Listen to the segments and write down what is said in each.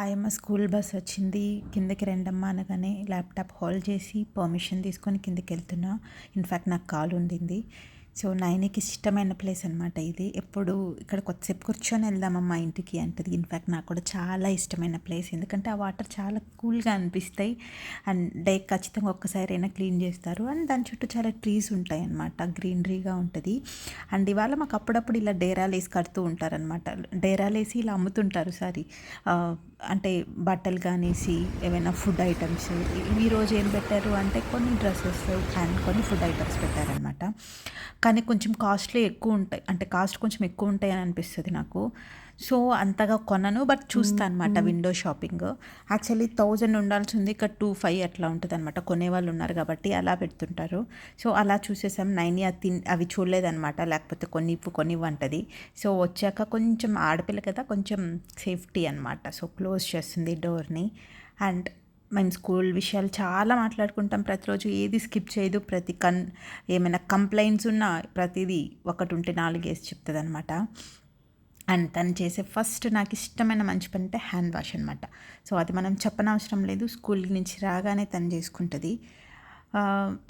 ఆయమ్మ school bus వచ్చింది. కిందకి రండమ్మా అనగానే ల్యాప్టాప్ హోల్డ్ చేసి పర్మిషన్ తీసుకొని కిందకెళ్తున్నా. ఇన్ఫ్యాక్ట్ నాకు కాల్ ఉండింది. సో నైనికి ఇష్టమైన ప్లేస్ అనమాట ఇది. ఎప్పుడు ఇక్కడ కొద్దిసేపు కూర్చొని వెళ్దామమ్మా ఇంటికి అంటది. ఇన్ఫ్యాక్ట్ నాకు కూడా చాలా ఇష్టమైన ప్లేస్. ఎందుకంటే ఆ వాటర్ చాలా కూల్గా అనిపిస్తాయి అండ్ డే ఖచ్చితంగా ఒక్కసారైనా క్లీన్ చేస్తారు. అండ్ దాని చుట్టూ చాలా ట్రీస్ ఉంటాయి అన్నమాట, గ్రీనరీగా ఉంటుంది. అండ్ ఇవాళ మాకు అప్పుడప్పుడు ఇలా డేరాలు వేసి కడుతూ ఉంటారనమాట. డేరాలు వేసి ఇలా అమ్ముతుంటారు. అంటే బట్టలు కానిసి ఏమైనా ఫుడ్ ఐటమ్స్. ఈరోజు ఏం పెట్టారు అంటే కొన్ని డ్రెస్సెస్ అండ్ కొన్ని ఫుడ్ ఐటమ్స్ పెట్టారనమాట. కానీ కొంచెం కాస్ట్లీ ఎక్కువ ఉంటాయి, అంటే కాస్ట్ కొంచెం ఎక్కువ ఉంటాయి అని అనిపిస్తుంది నాకు. సో అంతగా కొనను, బట్ చూస్తాను అనమాట విండో షాపింగ్. యాక్చువల్లీ 1000 ఉండాల్సింది ఇక్కడ 2500 అట్లా ఉంటుంది అనమాట. కొనేవాళ్ళు ఉన్నారు కాబట్టి అలా పెడుతుంటారు. సో అలా చూసేసాం. నైని అవి చూడలేదనమాట, లేకపోతే కొనివ్వు అంటది. సో వచ్చాక కొంచెం ఆడపిల్ల కదా, కొంచెం సేఫ్టీ అనమాట. సో క్లోజ్ చేస్తుంది డోర్ని. అండ్ మేము స్కూల్ విషయాలు చాలా మాట్లాడుకుంటాం ప్రతిరోజు, ఏది స్కిప్ చేయదు. ఏమైనా కంప్లైంట్స్ ఉన్నా ప్రతిదీ ఒకటి ఉంటే 4 వేసి చెప్తుంది అనమాట. అండ్ తను చేసే ఫస్ట్ నాకు ఇష్టమైన మంచి పని అంటే హ్యాండ్ వాష్ అనమాట. సో అది మనం చెప్పనవసరం లేదు, స్కూల్ నుంచి రాగానే తను చేసుకుంటుంది.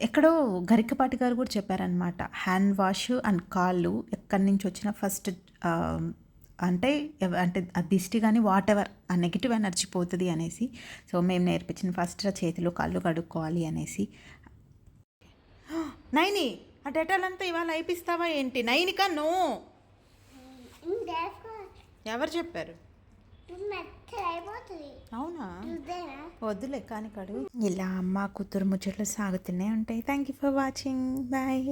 ఎక్కడో గరికపాటి గారు కూడా చెప్పారనమాట, హ్యాండ్ వాష్ అండ్ కాళ్ళు ఎక్కడి నుంచి వచ్చినా ఫస్ట్ అంటే ఆ దిష్టి కానీ వాట్ ఎవర్ ఆ నెగిటివ్ ఎనర్జీ పోతుంది అనేసి. సో మేము నేర్పించిన ఫస్ట్ చేతిలో కాళ్ళు కడుక్కోవాలి అనేసి. నైని ఆ డెటాల్ అంతా ఇవాళ అయిపిస్తావా ఏంటి? నైనికా నో, ఎవరు చెప్పారు? అవునా, వద్దులే కానీ కడు. ఇలా అమ్మ కూతురు ముచ్చట్లు సాగుతూనే ఉంటాయి. Thank you for watching, bye.